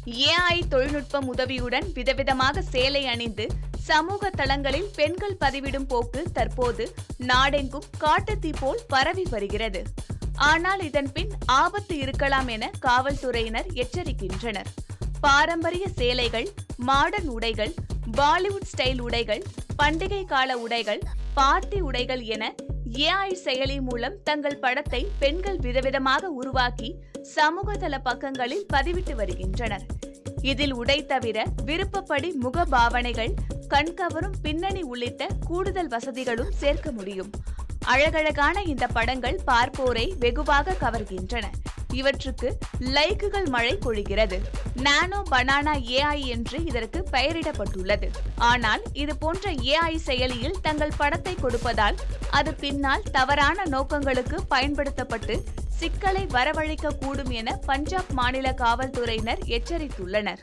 AI தொழில்நுட்பம் உதவியுடன் விதவிதமாக சேலை அணிந்து சமூக தளங்களில் பெண்கள் பதிவிடும் போக்கு தற்போது நாடெங்கும் காட்டுத்தீ போல் பரவி வருகிறது. ஆனால் இதன் பின் ஆபத்து இருக்கலாம் என காவல்துறையினர் எச்சரிக்கின்றனர். பாரம்பரிய சேலைகள், மாடர்ன் உடைகள், பாலிவுட் ஸ்டைல் உடைகள், பண்டிகை கால உடைகள், பார்ட்டி உடைகள் என ஏஐ செயலி மூலம் தங்கள் படத்தை பெண்கள் விதவிதமாக உருவாக்கி சமூகதள பக்கங்களில் பதிவிட்டு வருகின்றனர். இதில் உடை தவிர விருப்பப்படி முக பாவனைகள், கண்கவரும் பின்னணி உள்ளிட்ட கூடுதல் வசதிகளும் சேர்க்க முடியும். அழகழகான இந்த படங்கள் பார்ப்போரை வெகுவாக கவர்கின்றன. இவற்றுக்கு லைக்குகள் மழை பொழிகிறது. நானோ பனானா ஏஐ என்று இதற்கு பெயரிடப்பட்டுள்ளது. ஆனால் இது போன்ற ஏஐ செயலியில் தங்கள் படத்தை கொடுப்பதால் அது பின்னால் தவறான நோக்கங்களுக்கு பயன்படுத்தப்பட்டு சிக்கலை வரவழைக்க கூடும் என பஞ்சாப் மாநில காவல்துறையினர் எச்சரித்துள்ளனர்.